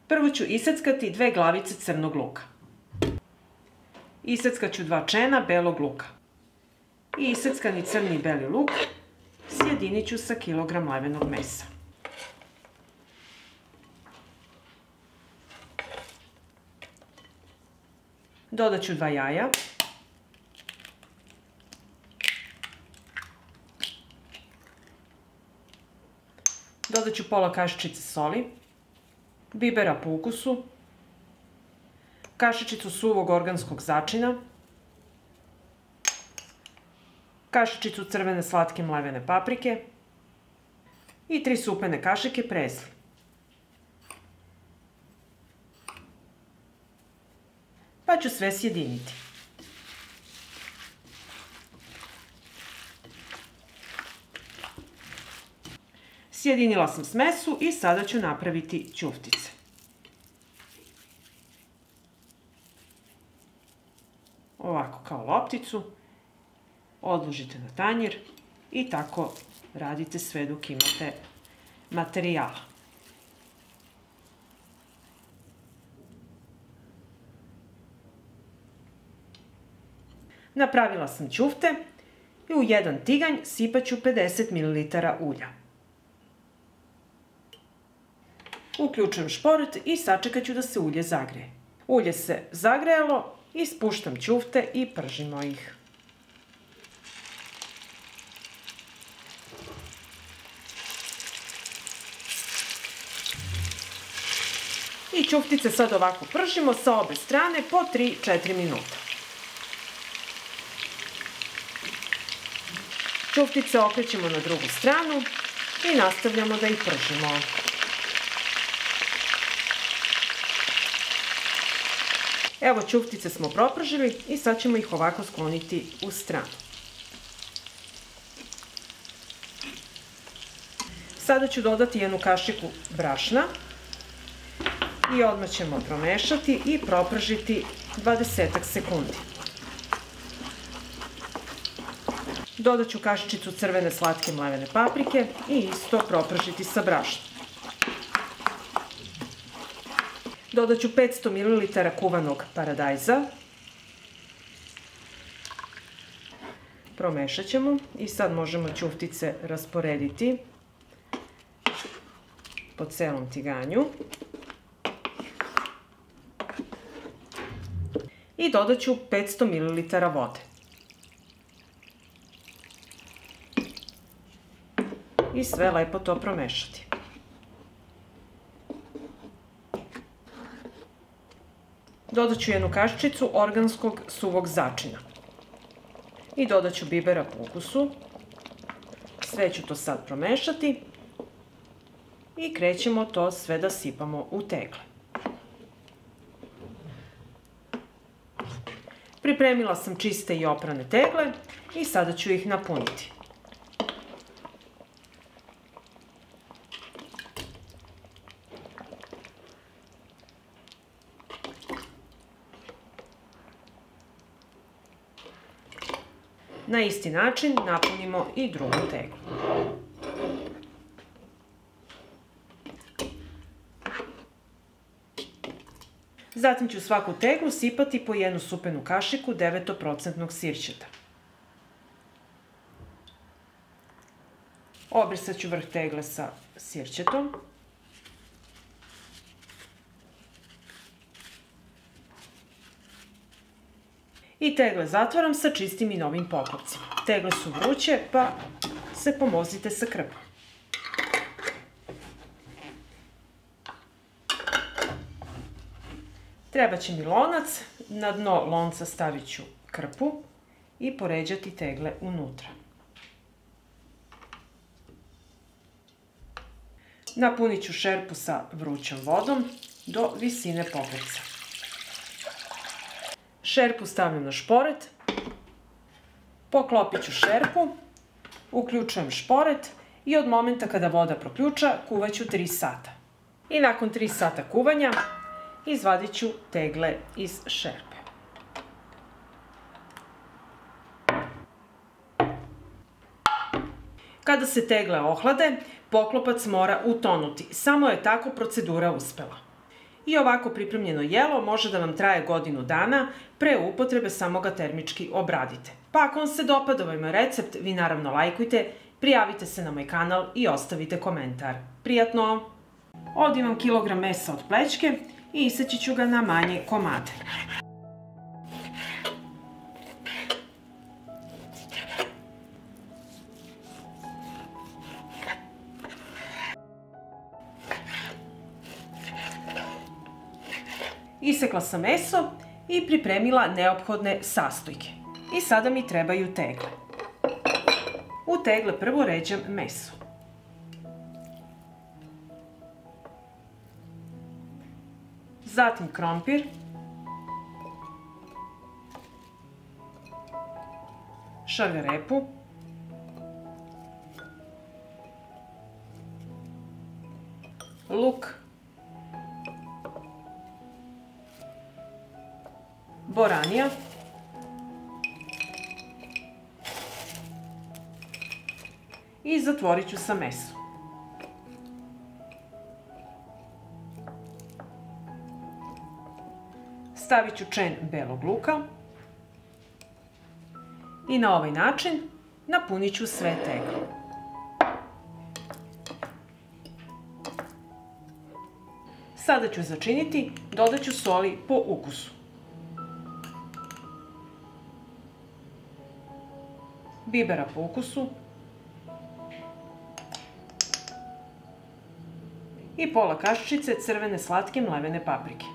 Prvo ću iseckati 2 glavice crnog luka. Iseckat ću 2 čena belog luka. I iseckani crni i beli luk sjedinit ću sa kilogram mlevenog mesa. Dodat ću 2 jaja. Dodat ću pola kašičice soli, bibera po ukusu, kašičicu suvog organskog začina, kašičicu crvene slatke mlevene paprike i 3 supene kašike prezli. Pa ću sve sjediniti. Sjedinila sam smesu i sada ću napraviti ćuftice. Ovako kao lopticu. Odložite na tanjir i tako radite sve dok imate materijala. Napravila sam ćufte i u jedan tiganj sipat ću 50 ml ulja. Uključujem šporet i sačekat ću da se ulje zagreje. Ulje se zagrejalo i spuštam ćufte i pržimo ih. I ćuftice sad ovako pržimo sa obe strane po 3-4 minuta. Ćuftice okrećemo na drugu stranu i nastavljamo da ih pržimo. Evo, ćuftice smo propržili i sad ćemo ih ovako skloniti u stranu. Sada ću dodati 1 kašiku brašna i odmah ćemo promešati i propržiti 20 sekundi. Dodat ću kašičicu crvene slatke mlevene paprike i isto propržiti sa brašnom. Dodat ću 500 ml kuvanog paradajza. Promešat ćemo i sad možemo ćuftice rasporediti po celom tiganju. I dodat ću 500 ml vode. I sve lepo to promešati. Dodat ću 1 kašičicu organskog suvog začina. I dodat ću bibera po ukusu. Sve ću to sad promešati. I krećemo to sve da sipamo u tegle. Pripremila sam čiste i oprane tegle i sada ću ih napuniti. Na isti način napunimo i drugu teglu. Zatim ću svaku teglu sipati po 1 supenu kašiku 9% sirćeta. Obrisat ću vrh tegle sa sirćetom. I tegle zatvaram sa čistim i novim poklopcima. Tegle su vruće, pa se pomozite sa krpom. Treba će mi lonac, na dno lonca stavit ću krpu i poređati tegle unutra. Napunit ću šerpu sa vrućom vodom do visine poklopca. Šerpu stavljam na šporet, poklopit ću šerpu, uključujem šporet i od momenta kada voda proključa kuvat ću 3 sata. I nakon 3 sata kuvanja izvadit ću tegle iz šerpe. Kada se tegle ohlade, poklopac mora utonuti. Samo je tako procedura uspela. I ovako pripremljeno jelo može da vam traje godinu dana, pre upotrebe samo ga termički obradite. Pa ako vam se dopada ovaj moj recept, vi naravno lajkujte, prijavite se na moj kanal i ostavite komentar. Prijatno! Ovdje imam kilogram mesa od plećke i iseći ću ga na manje komade. Isekla sam meso i pripremila neophodne sastojke. I sada mi trebaju tegle. U tegle prvo ređam meso. Zatim krompir. Šargarepu. Luk. Boranija. I zatvorit ću sa mesom. Stavit ću čen belog luka i na ovaj način napunit ću sve tegle. Sada ću začiniti, dodat ću soli po ukusu. Bibera po ukusu i pola kašičice crvene slatke mlevene paprike.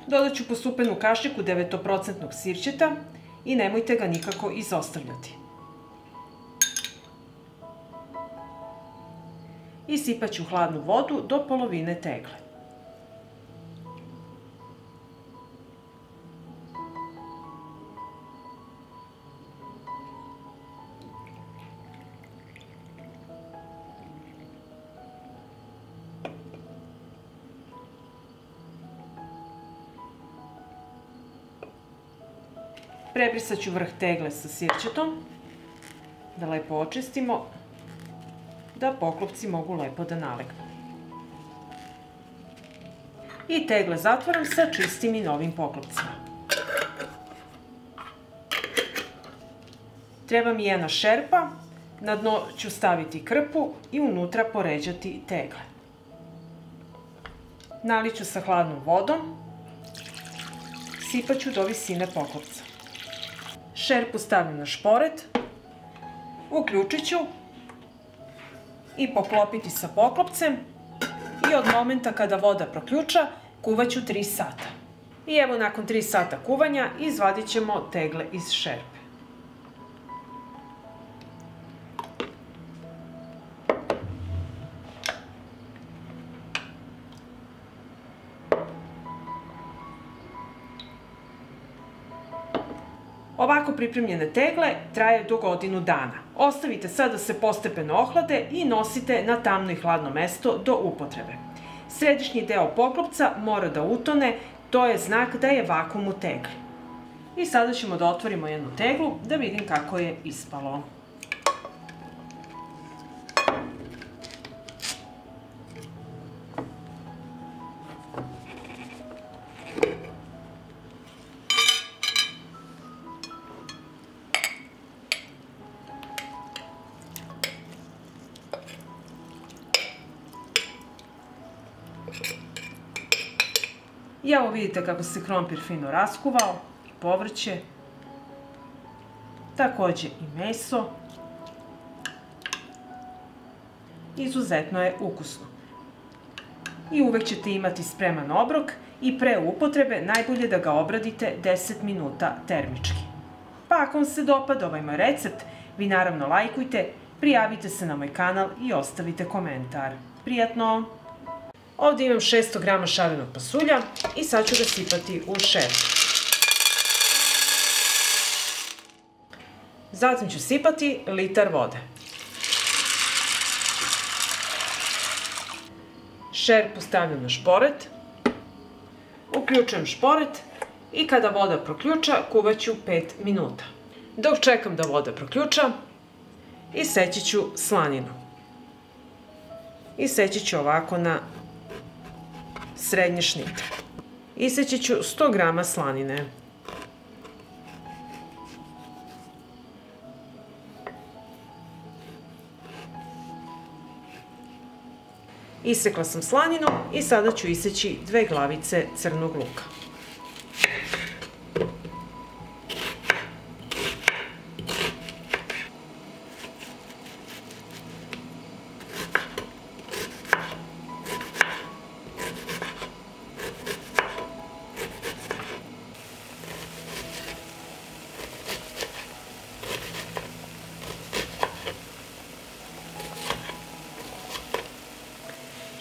Dodat ću posupenu kašiku 9% sirćeta i nemojte ga nikako izostavljati. I sipat ću hladnu vodu do polovine tegle. Prebrisat ću vrh tegle sa sirćetom, da lepo očistimo, da poklopci mogu lepo da nalegnu. I tegle zatvaram sa čistim i novim poklopcima. Treba mi jedna šerpa, na dno ću staviti krpu i unutra poređati tegle. Nalit ću sa hladnom vodom, sipat ću do visine poklopca. Šerpu stavljam na šporet, uključit ću i poklopiti sa poklopcem i od momenta kada voda proključa kuvat ću 3 sata. I evo nakon 3 sata kuvanja izvadit ćemo tegle iz šerpe. Ovako pripremljene tegle traje do godinu dana. Ostavite sad da se postepeno ohlade i nosite na tamno i hladno mesto do upotrebe. Središnji deo poklopca mora da utone, to je znak da je vakuum u tegli. I sada ćemo da otvorimo jednu teglu da vidim kako je ispalo. I evo vidite kako se krompir fino raskuvao, i povrće, takođe i meso. Izuzetno je ukusno. I uvek ćete imati spreman obrok i pre upotrebe najbolje da ga obradite 10 minuta termički. Pa ako vam se dopada ovaj moj recept, vi naravno lajkujte, prijavite se na moj kanal i ostavite komentar. Prijatno! Ovdje imam 600 grama šarenog pasulja i sad ću ga sipati u šerpu. Zatim ću sipati litar vode. Šerpu stavljam na šporet, uključujem šporet i kada voda proključa kuvat ću 5 minuta. Dok čekam da voda proključa, iseći ću slaninu. i seći ću ovako na srednje šnite. Iseći ću 100 grama slanine. Isekla sam slaninu i sada ću iseći 2 glavice crnog luka.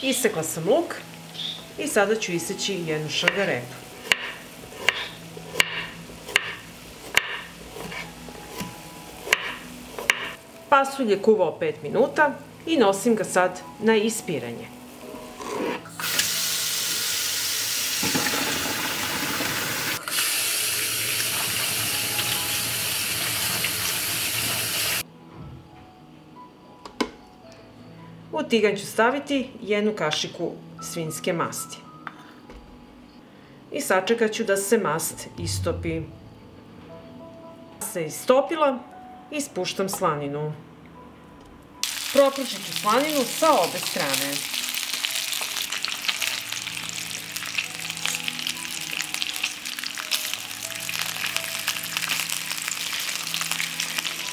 Isekla sam luk i sada ću iseći jednu šargarepu. Pasulj je kuvao 5 minuta i nosim ga sad na ispiranje. U tiganj ću staviti 1 kašiku svinjske masti. I sačekat ću da se mast istopi. Se istopila i spuštam slaninu. Prokrušit ću slaninu sa obe strane.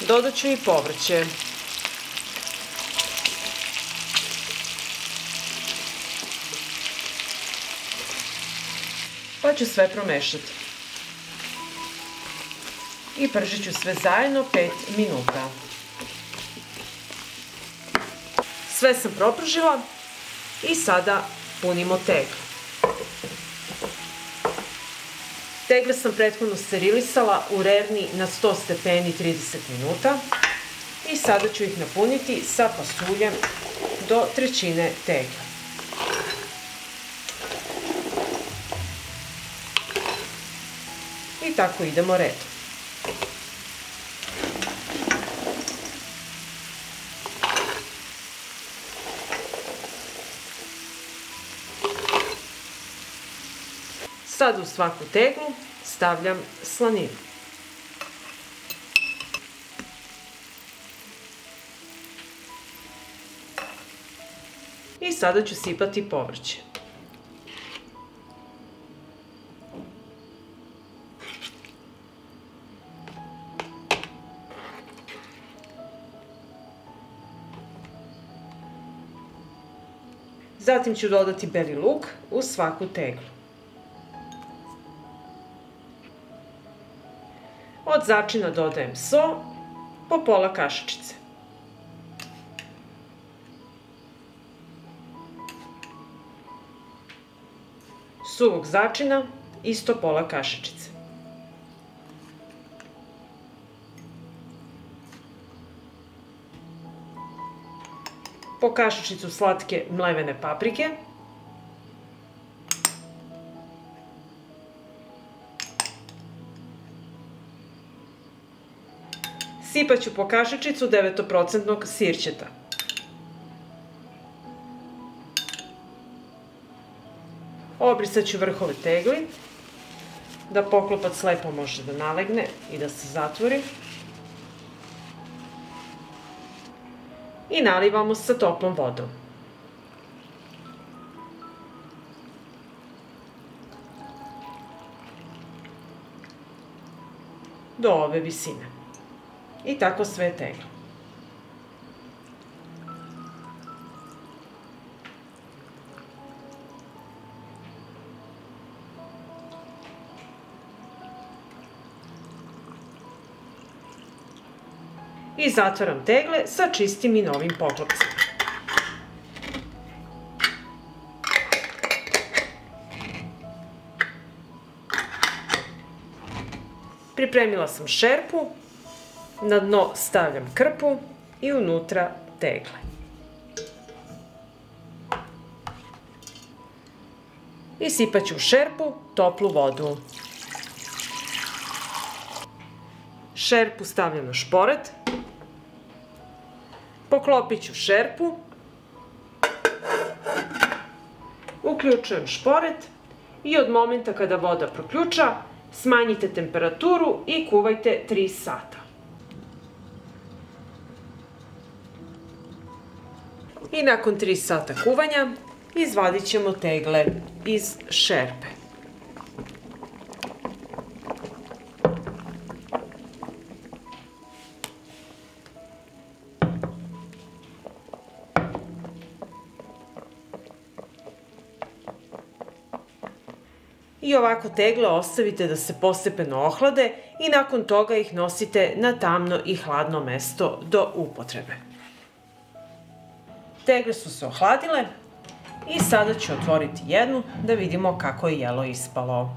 Dodat ću i povrće. Pa ću sve promešati. I pržit ću sve zajedno 5 minuta. Sve sam propržila i sada punimo tegle. Tegle sam prethodno sterilisala u rerni na 100 stepeni 30 minuta i sada ću ih napuniti sa pasuljem do 1/3 tegle. I tako idemo redom. Sad u svaku teglu stavljam slaninu. I sada ću sipati povrće. Zatim ću dodati beli luk u svaku teglu. Od začina dodajem so po pola kašičice. Suvog začina isto pola kašičice. Po kašičicu slatke mlevene paprike. Sipat ću po kašičicu 9% sirćeta. Obrisat ću vrhove tegli, da poklopac lepo može da nalegne i da se zatvori. I nalivamo sa toplom vodom. Do ove visine. I tako sve tegle. I zatvaram tegle sa čistim i novim poklopcima. Pripremila sam šerpu, na dno stavljam krpu i unutra tegle. I sipat ću u šerpu toplu vodu. Šerpu stavljam na šporet. Poklopit ću šerpu Uključujem šporet i od momenta kada voda proključa, smanjite temperaturu i kuvajte 3 sata. I nakon 3 sata kuvanja izvadit ćemo tegle iz šerpe. I ovako tegle ostavite da se postepeno ohlade i nakon toga ih nosite na tamno i hladno mesto do upotrebe. Tegle su se ohladile i sada ću otvoriti jednu da vidimo kako je jelo ispalo.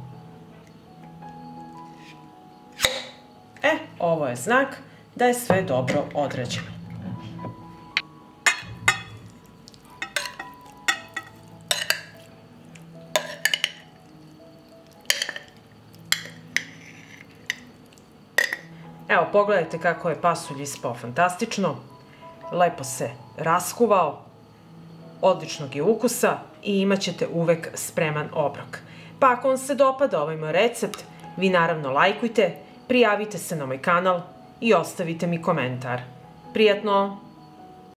Ovo je znak da je sve dobro odrađeno. Evo, pogledajte kako je pasulj ispao fantastično, lepo se raskuvao, odličnog je ukusa i imat ćete uvek spreman obrok. Pa ako vam se dopada ovaj moj recept, vi naravno lajkujte, prijavite se na moj kanal i ostavite mi komentar. Prijatno!